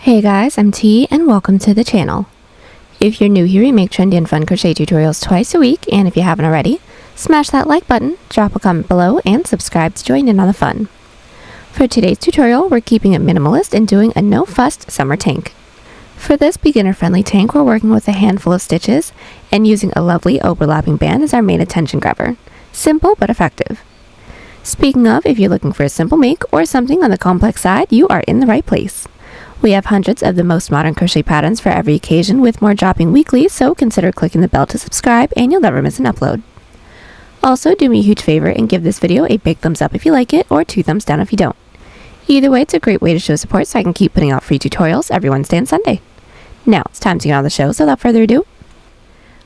Hey guys, I'm T and welcome to the channel. If you're new here, we make trendy and fun crochet tutorials twice a week, and if you haven't already, smash that like button, drop a comment below, and subscribe to join in on the fun. For today's tutorial, we're keeping it minimalist and doing a no-fuss summer tank. For this beginner-friendly tank, we're working with a handful of stitches and using a lovely overlapping band as our main attention grabber. Simple but effective. Speaking of, if you're looking for a simple make or something on the complex side, you are in the right place. We have hundreds of the most modern crochet patterns for every occasion with more dropping weekly, so consider clicking the bell to subscribe and you'll never miss an upload. Also, do me a huge favor and give this video a big thumbs up if you like it or 2 thumbs down if you don't. Either way, it's a great way to show support so I can keep putting out free tutorials every Wednesday and Sunday. Now, it's time to get on the show, so without further ado.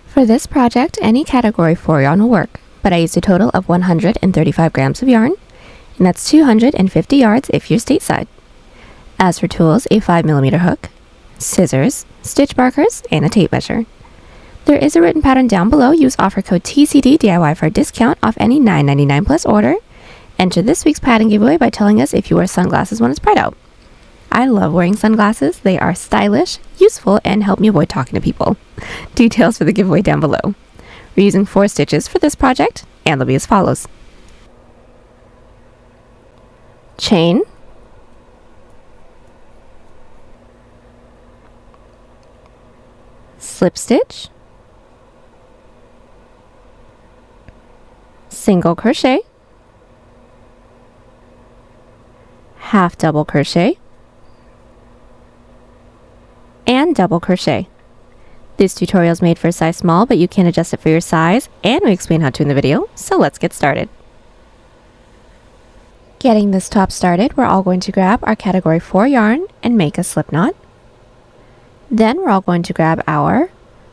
For this project, any category 4 yarn will work, but I used a total of 135 grams of yarn, and that's 250 yards if you're stateside. As for tools, a 5mm hook, scissors, stitch markers, and a tape measure. There is a written pattern down below. Use offer code TCDDIY for a discount off any $9.99 plus order. Enter this week's pattern giveaway by telling us if you wear sunglasses when it's bright out. I love wearing sunglasses. They are stylish, useful, and help me avoid talking to people. Details for the giveaway down below. We're using 4 stitches for this project, and they'll be as follows. Chain, slip stitch, single crochet, half double crochet, and double crochet. This tutorial is made for a size small, but you can adjust it for your size, and we explain how to in the video, so let's get started. Getting this top started, we're all going to grab our category 4 yarn and make a slip knot. Then we're all going to grab our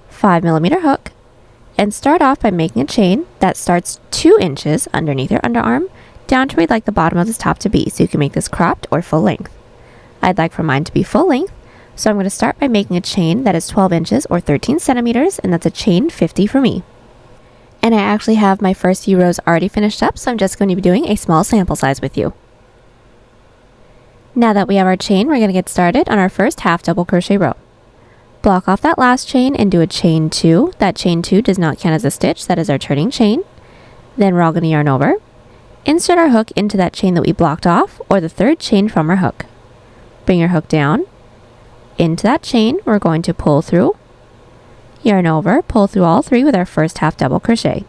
5mm hook and start off by making a chain that starts 2 inches underneath your underarm down to where you'd like the bottom of this top to be, so you can make this cropped or full length. I'd like for mine to be full length, so I'm going to start by making a chain that is 12 inches or 13 centimeters, and that's a chain 50 for me. And I actually have my first few rows already finished up, so I'm just going to be doing a small sample size with you. Now that we have our chain, we're going to get started on our first half double crochet row. Block off that last chain and do a chain 2. That chain 2 does not count as a stitch, that is our turning chain. Then we're all going to yarn over. Insert our hook into that chain that we blocked off, or the 3rd chain from our hook. Bring your hook down. Into that chain, we're going to pull through, yarn over, pull through all 3 with our first half double crochet.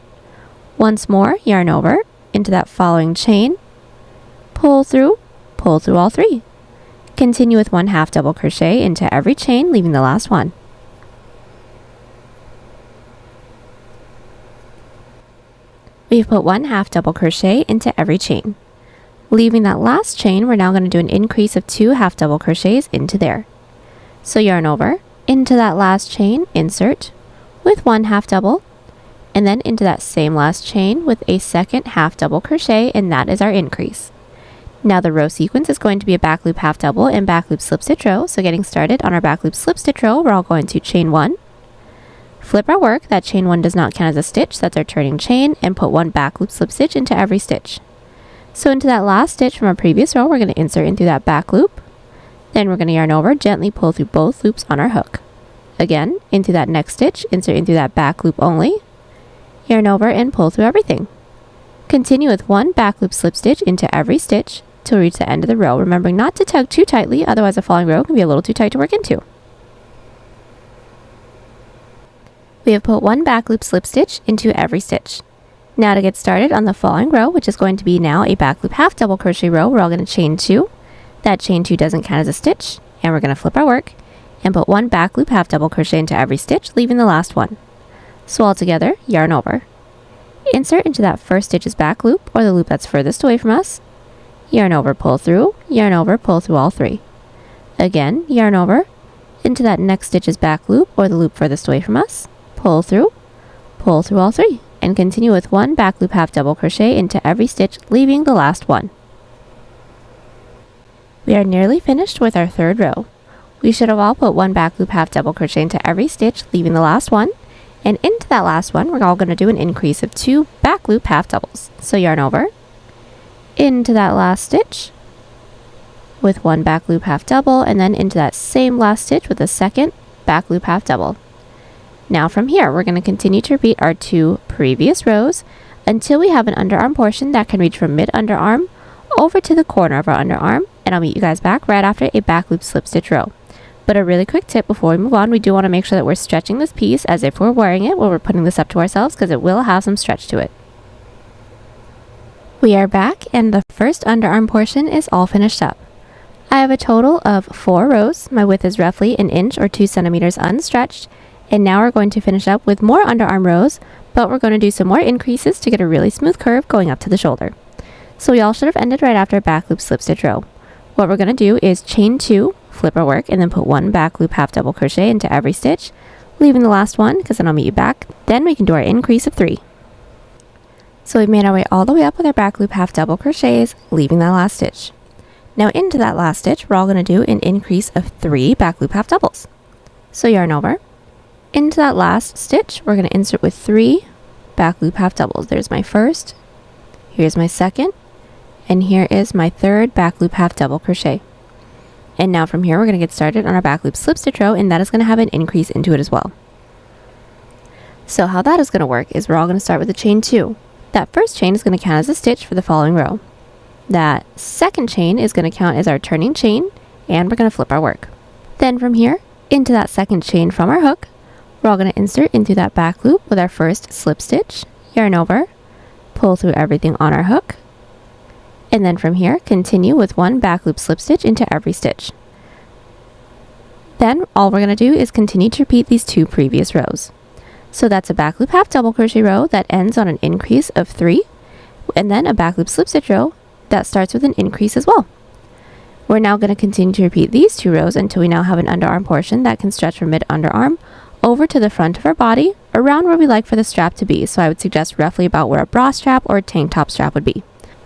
Once more, yarn over, into that following chain, pull through all 3. Continue with 1 half double crochet into every chain, leaving the last one. We've put 1 half double crochet into every chain. Leaving that last chain, we're now going to do an increase of 2 half double crochets into there. So yarn over, into that last chain, insert with 1 half double, and then into that same last chain with a 2nd half double crochet, and that is our increase. Now the row sequence is going to be a back loop half double and back loop slip stitch row. So getting started on our back loop slip stitch row, we're all going to chain 1, flip our work. That chain 1 does not count as a stitch, that's our turning chain, and put 1 back loop slip stitch into every stitch. So into that last stitch from our previous row, we're going to insert in through that back loop. Then we're going to yarn over, gently pull through both loops on our hook. Again, into that next stitch, insert in through that back loop only, yarn over and pull through everything. Continue with 1 back loop slip stitch into every stitch till we reach the end of the row, remembering not to tug too tightly, otherwise the following row can be a little too tight to work into. We have put 1 back loop slip stitch into every stitch. Now to get started on the following row, which is going to be now a back loop half double crochet row, we're all going to chain 2. That chain 2 doesn't count as a stitch, and we're going to flip our work and put 1 back loop half double crochet into every stitch, leaving the last one. So all together, yarn over. Insert into that first stitch's back loop, or the loop that's furthest away from us. Yarn over, pull through all 3. Again, yarn over, into that next stitch's back loop, or the loop furthest away from us. Pull through all 3. And continue with 1 back loop half double crochet into every stitch, leaving the last one. We are nearly finished with our 3rd row. We should have all put 1 back loop half double crochet into every stitch, leaving the last one. And into that last one, we're all going to do an increase of 2 back loop half doubles. So yarn over, into that last stitch, with one back loop half double, and then into that same last stitch with a second back loop half double. Now from here, we're going to continue to repeat our 2 previous rows until we have an underarm portion that can reach from mid underarm over to the corner of our underarm, and I'll meet you guys back right after a back loop slip stitch row. But a really quick tip before we move on, we do want to make sure that we're stretching this piece as if we're wearing it while we're putting this up to ourselves, because it will have some stretch to it. We are back, and the first underarm portion is all finished up. I have a total of 4 rows. My width is roughly 1 inch or 2 centimeters unstretched, and now we're going to finish up with more underarm rows, but we're going to do some more increases to get a really smooth curve going up to the shoulder. So we all should have ended right after a back loop slip stitch row. What we're going to do is chain 2, flip our work, and then put 1 back loop half double crochet into every stitch, leaving the last one because then I'll meet you back. Then we can do our increase of 3. So we've made our way all the way up with our back loop half double crochets, leaving that last stitch. Now into that last stitch, we're all going to do an increase of 3 back loop half doubles. So yarn over. Into that last stitch, we're going to insert with 3 back loop half doubles. There's my first, here's my second, and here is my third back loop half double crochet. And now from here, we're going to get started on our back loop slip stitch row, and that is going to have an increase into it as well. So how that is going to work is we're all going to start with a chain 2. That first chain is going to count as a stitch for the following row. That second chain is going to count as our turning chain, and we're going to flip our work. Then from here, into that second chain from our hook, we're all going to insert into that back loop with our first slip stitch, yarn over, pull through everything on our hook, and then from here, continue with 1 back loop slip stitch into every stitch. Then all we're going to do is continue to repeat these 2 previous rows. So that's a back loop half double crochet row that ends on an increase of 3, and then a back loop slip stitch row that starts with an increase as well. We're now going to continue to repeat these 2 rows until we now have an underarm portion that can stretch from mid underarm over to the front of our body, around where we like for the strap to be. So I would suggest roughly about where a bra strap or a tank top strap would be.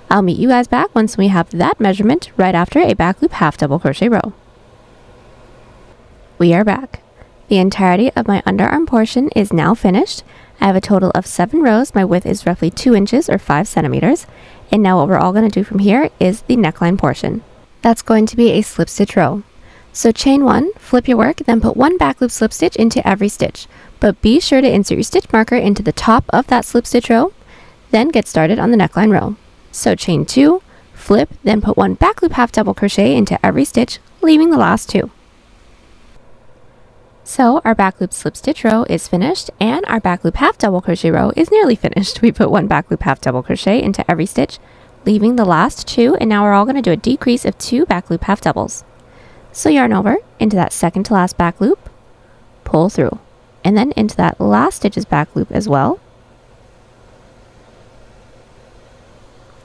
I'll meet you guys back once we have that measurement right after a back loop half double crochet row. We are back. The entirety of my underarm portion is now finished. I have a total of 7 rows. My width is roughly 2 inches or 5 centimeters. And now what we're all going to do from here is the neckline portion. That's going to be a slip stitch row. So chain 1, flip your work, then put 1 back loop slip stitch into every stitch. But be sure to insert your stitch marker into the top of that slip stitch row. Then get started on the neckline row. So chain 2, flip, then put 1 back loop half double crochet into every stitch, leaving the last 2. So our back loop slip stitch row is finished, and our back loop half double crochet row is nearly finished. We put 1 back loop half double crochet into every stitch, leaving the last 2, and now we're all going to do a decrease of 2 back loop half doubles. So yarn over into that second to last back loop, pull through, and then into that last stitch's back loop as well.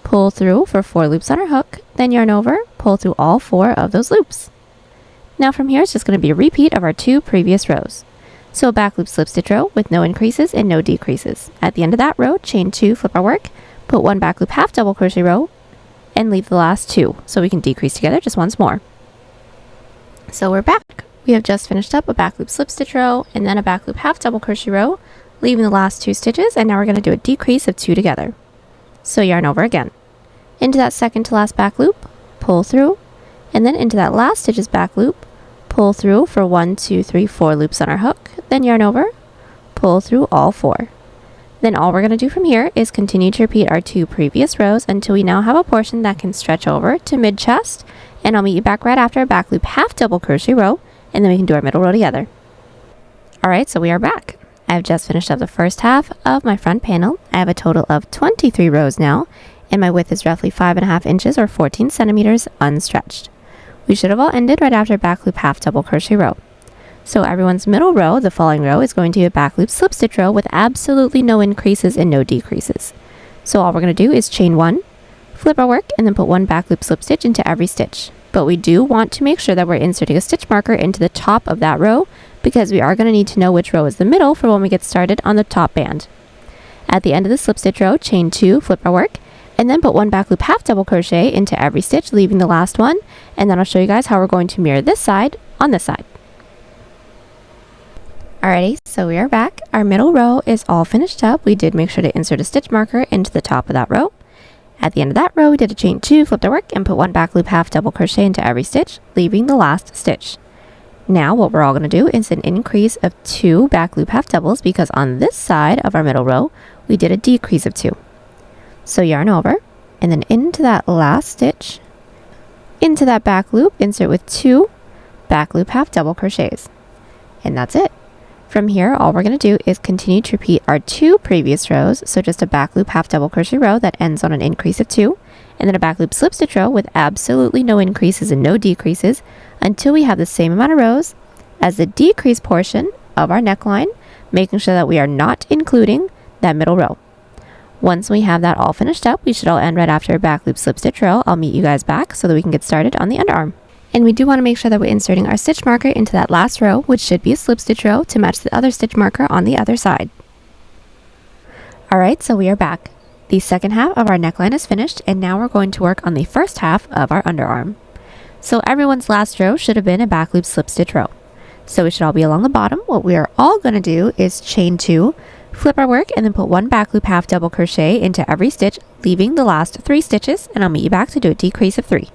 Pull through for 4 loops on our hook, then yarn over, pull through all 4 of those loops. Now from here, it's just going to be a repeat of our 2 previous rows. So a back loop slip stitch row with no increases and no decreases. At the end of that row, chain 2, flip our work, put 1 back loop half double crochet row, and leave the last 2 so we can decrease together just once more. So we're back. We have just finished up a back loop slip stitch row and then a back loop half double crochet row, leaving the last 2 stitches, and now we're going to do a decrease of 2 together. So yarn over again. Into that second to last back loop, pull through, and then into that last stitch's back loop, pull through for 1, 2, 3, 4 loops on our hook, then yarn over, pull through all 4. Then all we're going to do from here is continue to repeat our 2 previous rows until we now have a portion that can stretch over to mid chest, and I'll meet you back right after a back loop half double crochet row, and then we can do our middle row together. Alright, so we are back. I've just finished up the first half of my front panel. I have a total of 23 rows now, and my width is roughly 5.5 inches or 14 centimeters unstretched. We should have all ended right after back loop half double crochet row. So everyone's middle row, the following row, is going to be a back loop slip stitch row with absolutely no increases and no decreases. So all we're going to do is chain 1, flip our work, and then put 1 back loop slip stitch into every stitch. But we do want to make sure that we're inserting a stitch marker into the top of that row, because we are going to need to know which row is the middle for when we get started on the top band. At the end of the slip stitch row, chain 2, flip our work, and then put 1 back loop half double crochet into every stitch, leaving the last one, and then I'll show you guys how we're going to mirror this side on this side. Alrighty, so we are back. Our middle row is all finished up. We did make sure to insert a stitch marker into the top of that row. At the end of that row, we did a chain 2, flipped our work, and put 1 back loop half double crochet into every stitch, leaving the last stitch. Now what we're all going to do is an increase of 2 back loop half doubles, because on this side of our middle row, we did a decrease of 2. So yarn over, and then into that last stitch, into that back loop, insert with 2 back loop half double crochets. And that's it. From here, all we're going to do is continue to repeat our 2 previous rows, so just a back loop half double crochet row that ends on an increase of 2, and then a back loop slip stitch row with absolutely no increases and no decreases until we have the same amount of rows as the decrease portion of our neckline, making sure that we are not including that middle row. Once we have that all finished up, we should all end right after a back loop slip stitch row. I'll meet you guys back so that we can get started on the underarm. And we do want to make sure that we're inserting our stitch marker into that last row, which should be a slip stitch row to match the other stitch marker on the other side. Alright, so we are back. The second half of our neckline is finished, and now we're going to work on the first half of our underarm. So everyone's last row should have been a back loop slip stitch row. So we should all be along the bottom. What we are all going to do is chain 2, flip our work, and then put 1 back loop half double crochet into every stitch, leaving the last 3 stitches, and I'll meet you back to do a decrease of 3.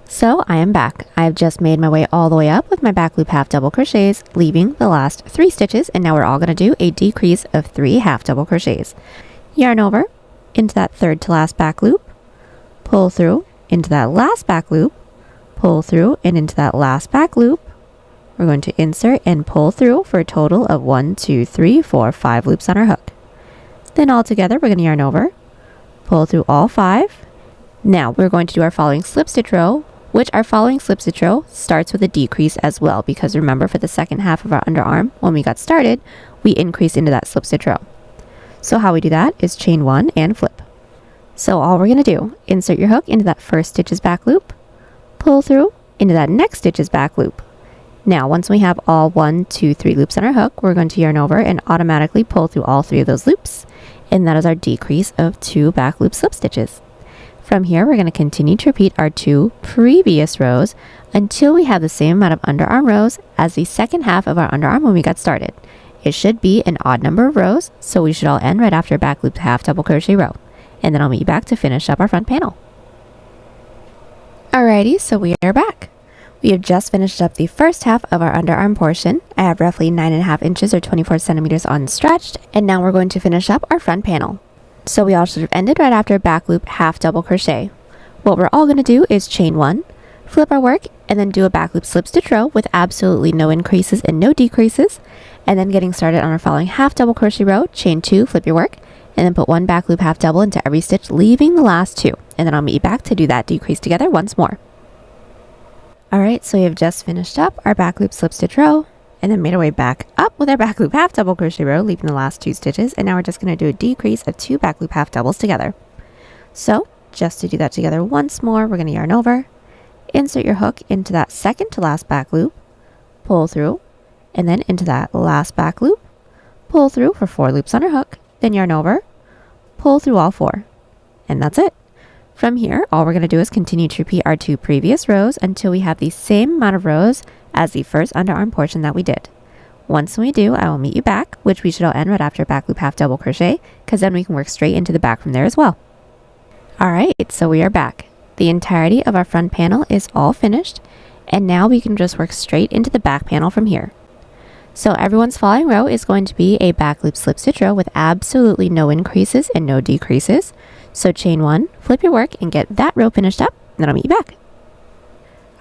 So I am back. I have just made my way all the way up with my back loop half double crochets, leaving the last 3 stitches, and now we're all going to do a decrease of 3 half double crochets. Yarn over into that third to last back loop, pull through into that last back loop, pull through and into that last back loop. We're going to insert and pull through for a total of 1, 2, 3, 4, 5 loops on our hook. Then all together we're going to yarn over, pull through all 5. Now we're going to do our following slip stitch row, which our following slip stitch row starts with a decrease as well, because remember, for the second half of our underarm, when we got started, we increased into that slip stitch row. So how we do that is chain 1 and flip. So all we're going to do, insert your hook into that first stitch's back loop, pull through into that next stitch's back loop. Now once we have all 1, 2, 3 loops on our hook, we're going to yarn over and automatically pull through all 3 of those loops, and that is our decrease of 2 back loop slip stitches. From here, we're going to continue to repeat our 2 previous rows until we have the same amount of underarm rows as the second half of our underarm when we got started. It should be an odd number of rows, so we should all end right after a back loop half double crochet row. And then I'll meet you back to finish up our front panel. Alrighty, so we are back. We have just finished up the first half of our underarm portion. I have roughly 9.5 inches or 24 centimeters unstretched, and now we're going to finish up our front panel. So we all should have ended right after a back loop half double crochet. What we're all going to do is chain 1, flip our work, and then do a back loop slip stitch row with absolutely no increases and no decreases, and then getting started on our following half double crochet row, chain 2, flip your work, and then put 1 back loop half double into every stitch, leaving the last 2, and then I'll meet you back to do that decrease together once more. Alright, so we have just finished up our back loop slip stitch row, and then made our way back up with our back loop half double crochet row, leaving the last 2 stitches, and now we're just going to do a decrease of 2 back loop half doubles together. So just to do that together once more, we're going to yarn over, insert your hook into that second to last back loop, pull through, and then into that last back loop, pull through for 4 loops on our hook, then yarn over, pull through all 4, and that's it. From here, all we're going to do is continue to repeat our 2 previous rows until we have the same amount of rows as the first underarm portion that we did. Once we do, I will meet you back, which we should all end right after a back loop half double crochet, because then we can work straight into the back from there as well. Alright, so we are back. The entirety of our front panel is all finished, and now we can just work straight into the back panel from here. So everyone's following row is going to be a back loop slip stitch row with absolutely no increases and no decreases. So chain 1, flip your work, and get that row finished up, and then I'll meet you back.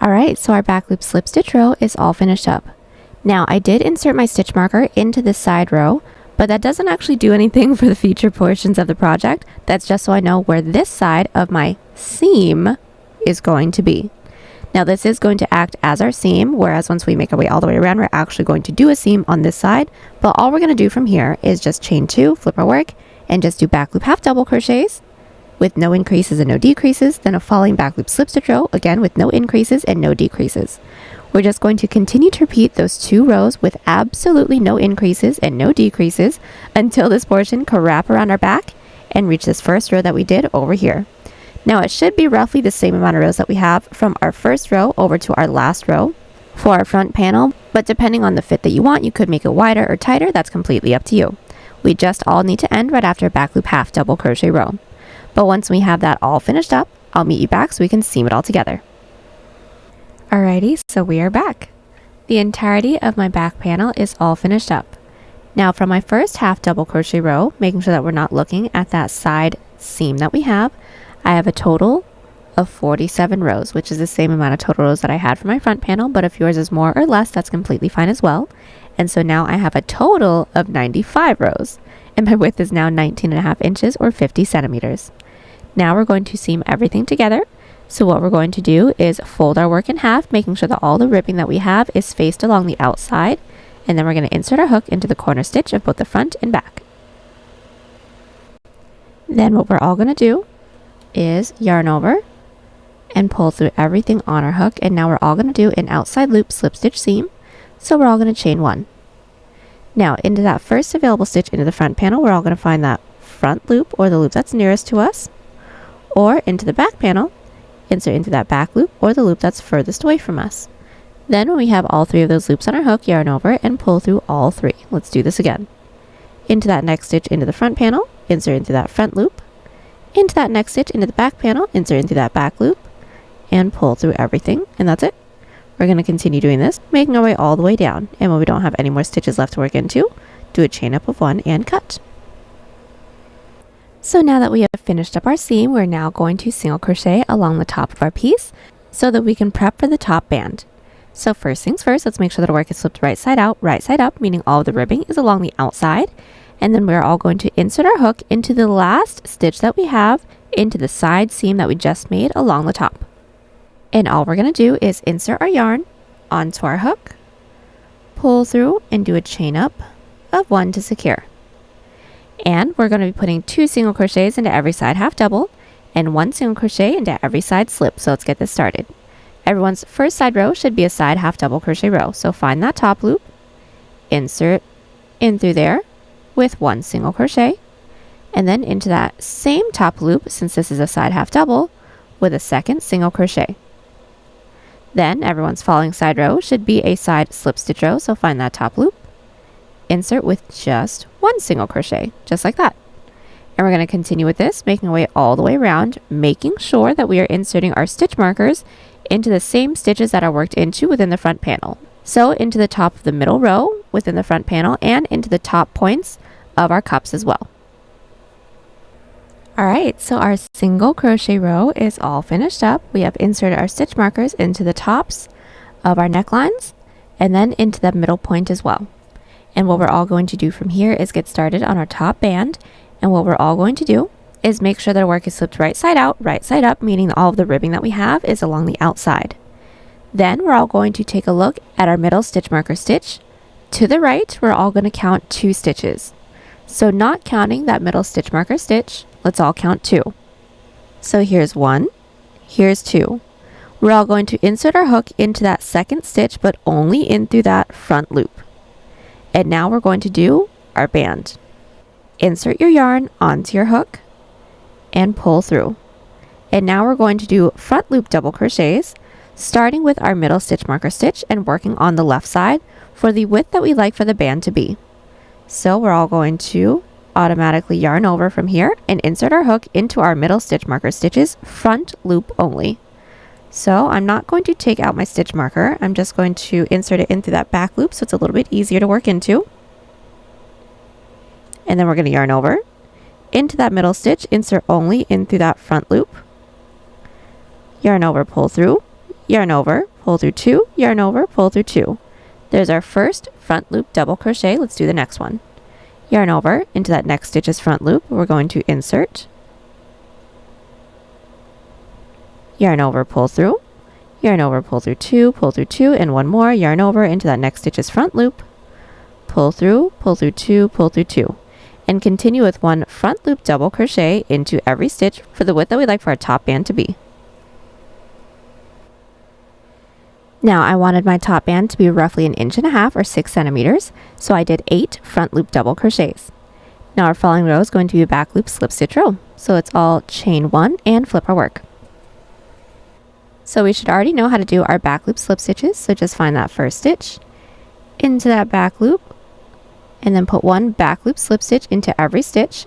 Alright, so our back loop slip stitch row is all finished up. Now I did insert my stitch marker into this side row, but that doesn't actually do anything for the future portions of the project. That's just so I know where this side of my seam is going to be. Now this is going to act as our seam, whereas once we make our way all the way around, we're actually going to do a seam on this side. But all we're going to do from here is just chain 2, flip our work, and just do back loop half double crochets with no increases and no decreases, then a falling back loop slip stitch row, again with no increases and no decreases. We're just going to continue to repeat those 2 rows with absolutely no increases and no decreases until this portion can wrap around our back and reach this first row that we did over here. Now it should be roughly the same amount of rows that we have from our first row over to our last row for our front panel, but depending on the fit that you want, you could make it wider or tighter. That's completely up to you. We just all need to end right after a back loop half double crochet row. But once we have that all finished up, I'll meet you back so we can seam it all together. Alrighty, so we are back. The entirety of my back panel is all finished up. Now from my first half double crochet row, making sure that we're not looking at that side seam that we have, I have a total of 47 rows, which is the same amount of total rows that I had for my front panel, but if yours is more or less, that's completely fine as well. And so now I have a total of 95 rows, and my width is now 19.5 inches or 50 centimeters. Now we're going to seam everything together. So what we're going to do is fold our work in half, making sure that all the ribbing that we have is faced along the outside, and then we're going to insert our hook into the corner stitch of both the front and back. Then what we're all going to do is yarn over and pull through everything on our hook, and now we're all going to do an outside loop slip stitch seam. So we're all going to chain one. Now into that first available stitch into the front panel, we're all going to find that front loop or the loop that's nearest to us, or into the back panel, insert into that back loop or the loop that's furthest away from us. Then when we have all three of those loops on our hook, yarn over and pull through all three. Let's do this again. Into that next stitch into the front panel, insert into that front loop, into that next stitch into the back panel, insert into that back loop, and pull through everything, and that's it. We're going to continue doing this, making our way all the way down, and when we don't have any more stitches left to work into, do a chain up of one and cut. So now that we have finished up our seam, we're now going to single crochet along the top of our piece so that we can prep for the top band. So first things first, let's make sure that our work is flipped right side up, meaning all of the ribbing is along the outside. And then we're all going to insert our hook into the last stitch that we have into the side seam that we just made along the top. And all we're going to do is insert our yarn onto our hook, pull through, and do a chain up of one to secure. And we're going to be putting 2 single crochets into every side half double and 1 single crochet into every side slip. So let's get this started. Everyone's first side row should be a side half double crochet row. So find that top loop, insert in through there with 1 single crochet, and then into that same top loop, since this is a side half double, with a second single crochet. Then everyone's following side row should be a side slip stitch row. So find that top loop, insert with just 1 single crochet, just like that. And we're going to continue with this, making our way all the way around, making sure that we are inserting our stitch markers into the same stitches that are worked into within the front panel. So into the top of the middle row within the front panel and into the top points of our cups as well. Alright, so our single crochet row is all finished up. We have inserted our stitch markers into the tops of our necklines and then into the middle point as well. And what we're all going to do from here is get started on our top band, and what we're all going to do is make sure that our work is flipped right side up, meaning all of the ribbing that we have is along the outside. Then we're all going to take a look at our middle stitch marker stitch. To the right, we're all going to count 2 stitches. So not counting that middle stitch marker stitch, let's all count 2. So here's 1, here's 2. We're all going to insert our hook into that second stitch, but only in through that front loop. And now we're going to do our band. Insert your yarn onto your hook and pull through. And now we're going to do front loop double crochets, starting with our middle stitch marker stitch and working on the left side for the width that we like for the band to be. So we're all going to automatically yarn over from here and insert our hook into our middle stitch marker stitches, front loop only. So I'm not going to take out my stitch marker, I'm just going to insert it into that back loop so it's a little bit easier to work into. And then we're going to yarn over into that middle stitch, insert only in through that front loop, yarn over, pull through, yarn over, pull through 2, yarn over, pull through 2. There's our first front loop double crochet. Let's do the next one. Yarn over into that next stitch's front loop. We're going to insert, yarn over, pull through, yarn over, pull through 2, and 1 more, yarn over into that next stitch's front loop, pull through 2, pull through 2. And continue with 1 front loop double crochet into every stitch for the width that we like for our top band to be. Now I wanted my top band to be roughly 1.5 inches or 6 centimeters, so I did 8 front loop double crochets. Now our following row is going to be a back loop slip stitch row, so it's all chain 1 and flip our work. So we should already know how to do our back loop slip stitches, so just find that first stitch, into that back loop, and then put 1 back loop slip stitch into every stitch,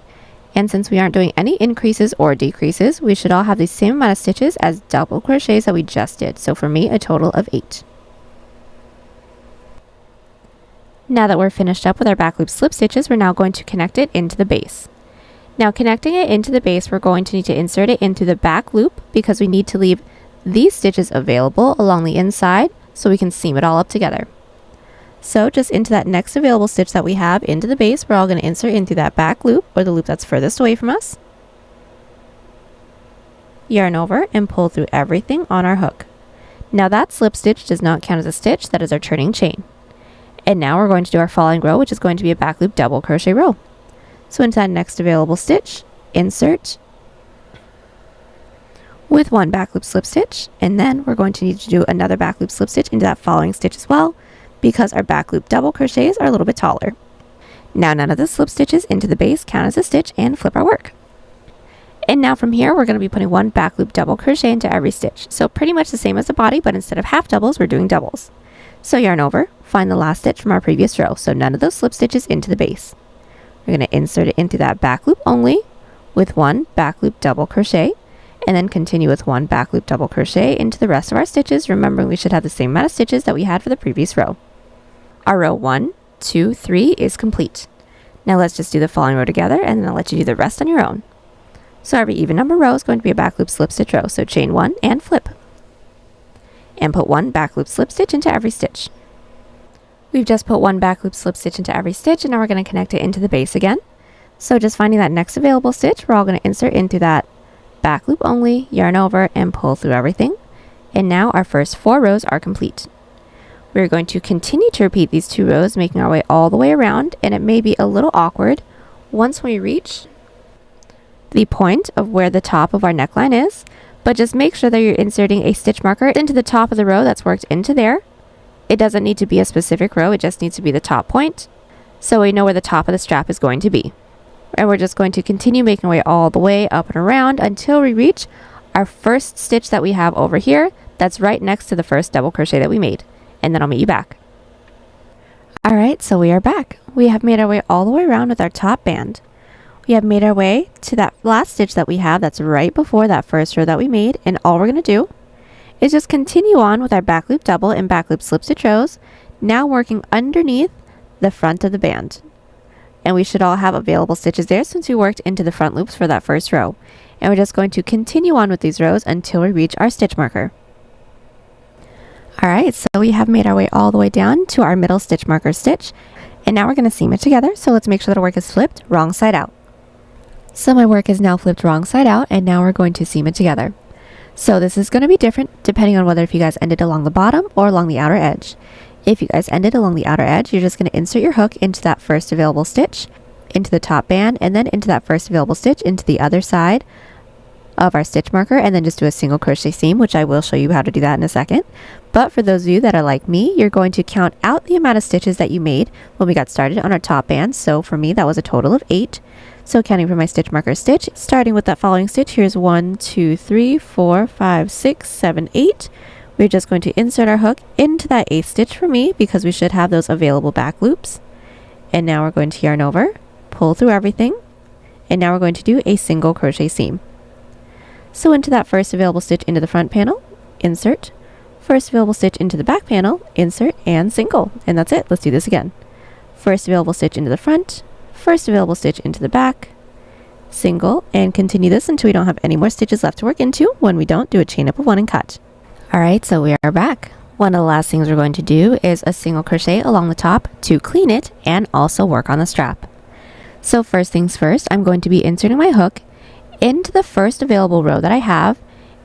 And since we aren't doing any increases or decreases, we should all have the same amount of stitches as double crochets that we just did. So for me, a total of 8. Now that we're finished up with our back loop slip stitches, we're now going to connect it into the base. Now connecting it into the base, we're going to need to insert it into the back loop because we need to leave these stitches available along the inside so we can seam it all up together. So just into that next available stitch that we have into the base, we're all going to insert into that back loop, or the loop that's furthest away from us. Yarn over and pull through everything on our hook. Now that slip stitch does not count as a stitch, that is our turning chain. And now we're going to do our following row, which is going to be a back loop double crochet row. So into that next available stitch, insert with one back loop slip stitch, and then we're going to need to do another back loop slip stitch into that following stitch as well, because our back loop double crochets are a little bit taller. Now none of the slip stitches into the base count as a stitch, and flip our work. And now from here we're going to be putting one back loop double crochet into every stitch. So pretty much the same as the body, but instead of half doubles we're doing doubles. So yarn over, find the last stitch from our previous row, so none of those slip stitches into the base. We're going to insert it into that back loop only with one back loop double crochet, and then continue with one back loop double crochet into the rest of our stitches, remembering we should have the same amount of stitches that we had for the previous row. Our row 1, 2, 3 is complete. Now let's just do the following row together, and then I'll let you do the rest on your own. So every even number row is going to be a back loop slip stitch row, so chain 1 and flip. And put one back loop slip stitch into every stitch. We've just put one back loop slip stitch into every stitch, and now we're going to connect it into the base again. So just finding that next available stitch, we're all going to insert into that back loop only, yarn over, and pull through everything. And now our first 4 rows are complete. We're going to continue to repeat these 2 rows, making our way all the way around, and it may be a little awkward once we reach the point of where the top of our neckline is, but just make sure that you're inserting a stitch marker into the top of the row that's worked into there. It doesn't need to be a specific row, it just needs to be the top point, so we know where the top of the strap is going to be. And we're just going to continue making our way all the way up and around until we reach our first stitch that we have over here that's right next to the first double crochet that we made. And then I'll meet you back. Alright, so we are back. We have made our way all the way around with our top band. We have made our way to that last stitch that we have that's right before that first row that we made, and all we're going to do is just continue on with our back loop double and back loop slip stitch rows, now working underneath the front of the band. And we should all have available stitches there since we worked into the front loops for that first row. And we're just going to continue on with these rows until we reach our stitch marker. Alright, so we have made our way all the way down to our middle stitch marker stitch, and now we're going to seam it together, so let's make sure that our work is flipped wrong side out. So my work is now flipped wrong side out, and now we're going to seam it together. So this is going to be different depending on whether if you guys ended along the bottom or along the outer edge. If you guys ended along the outer edge, you're just going to insert your hook into that first available stitch, into the top band, and then into that first available stitch into the other side of our stitch marker, and then just do a single crochet seam, which I will show you how to do that in a second. But for those of you that are like me, you're going to count out the amount of stitches that you made when we got started on our top band. So for me, that was a total of 8. So counting from my stitch marker stitch, starting with that following stitch, here's 1, 2, 3, 4, 5, 6, 7, 8. We're just going to insert our hook into that 8th stitch for me because we should have those available back loops. And now we're going to yarn over, pull through everything, and now we're going to do a single crochet seam. So into that first available stitch into the front panel, insert, first available stitch into the back panel, insert, and single. And that's it. Let's do this again. First available stitch into the front, first available stitch into the back, single, and continue this until we don't have any more stitches left to work into. When we don't, do a chain up of 1 and cut. Alright, so we are back. One of the last things we're going to do is a single crochet along the top to clean it and also work on the strap. So first things first, I'm going to be inserting my hook into the first available row that I have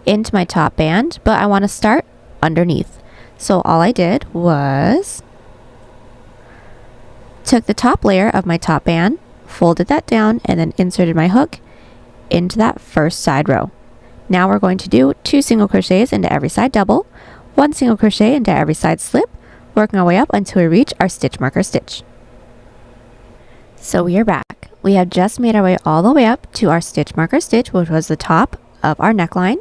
into my top band, but I want to start underneath. So all I did was took the top layer of my top band, folded that down, and then inserted my hook into that first side row. Now we're going to do 2 single crochets into every side double, 1 single crochet into every side slip, working our way up until we reach our stitch marker stitch. So we are back. We have just made our way all the way up to our stitch marker stitch, which was the top of our neckline.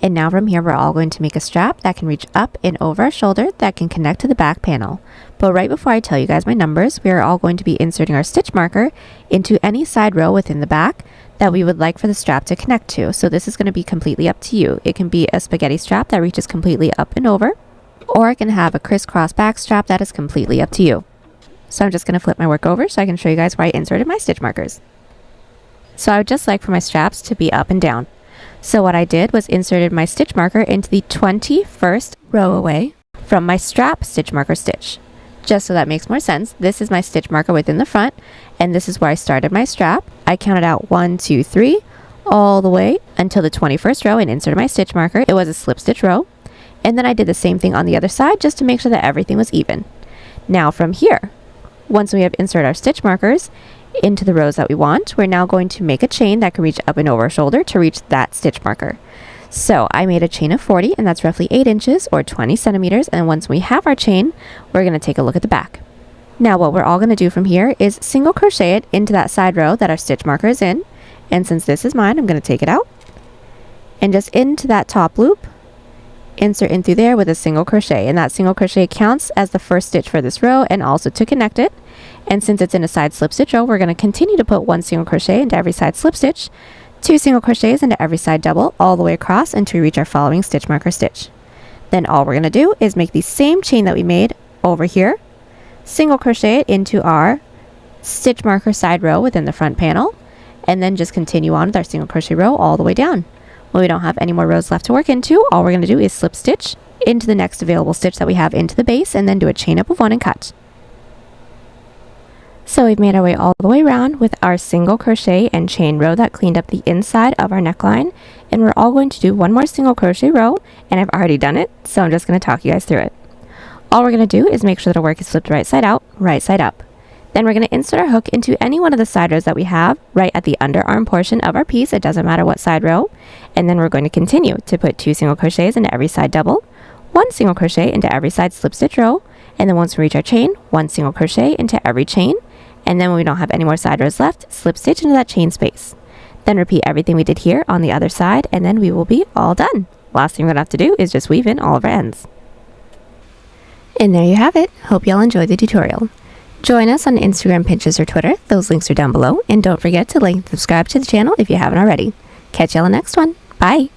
And now from here, we're all going to make a strap that can reach up and over our shoulder that can connect to the back panel. But right before I tell you guys my numbers, we are all going to be inserting our stitch marker into any side row within the back that we would like for the strap to connect to. So this is going to be completely up to you. It can be a spaghetti strap that reaches completely up and over, or it can have a crisscross back strap that is completely up to you. So I'm just going to flip my work over so I can show you guys where I inserted my stitch markers. So I would just like for my straps to be up and down. So what I did was inserted my stitch marker into the 21st row away from my strap stitch marker stitch. Just so that makes more sense, this is my stitch marker within the front, and this is where I started my strap. I counted out 1, 2, 3, all the way until the 21st row and inserted my stitch marker. It was a slip stitch row. And then I did the same thing on the other side just to make sure that everything was even. Now from here, once we have inserted our stitch markers into the rows that we want, we're now going to make a chain that can reach up and over our shoulder to reach that stitch marker. So I made a chain of 40, and that's roughly 8 inches or 20 centimeters. And once we have our chain, we're going to take a look at the back. Now what we're all going to do from here is single crochet it into that side row that our stitch marker is in. And since this is mine, I'm going to take it out and just into that top loop, insert in through there with a single crochet. And that single crochet counts as the first stitch for this row and also to connect it. And since it's in a side slip stitch row, we're going to continue to put 1 single crochet into every side slip stitch, 2 single crochets into every side double all the way across until we reach our following stitch marker stitch. Then all we're going to do is make the same chain that we made over here, single crochet it into our stitch marker side row within the front panel, and then just continue on with our single crochet row all the way down. When we don't have any more rows left to work into, all we're going to do is slip stitch into the next available stitch that we have into the base, and then do a chain up of 1 and cut. So we've made our way all the way around with our single crochet and chain row that cleaned up the inside of our neckline, and we're all going to do 1 more single crochet row, and I've already done it, so I'm just going to talk you guys through it. All we're going to do is make sure that our work is flipped right side out, right side up. Then we're going to insert our hook into any one of the side rows that we have right at the underarm portion of our piece. It doesn't matter what side row. And then we're going to continue to put 2 single crochets into every side double, 1 single crochet into every side slip stitch row, and then once we reach our chain, 1 single crochet into every chain. And then when we don't have any more side rows left, slip stitch into that chain space. Then repeat everything we did here on the other side, and then we will be all done. Last thing we're going to have to do is just weave in all of our ends. And there you have it. Hope y'all enjoyed the tutorial. Join us on Instagram, Pinterest, or Twitter. Those links are down below. And don't forget to like and subscribe to the channel if you haven't already. Catch y'all in the next one. Bye!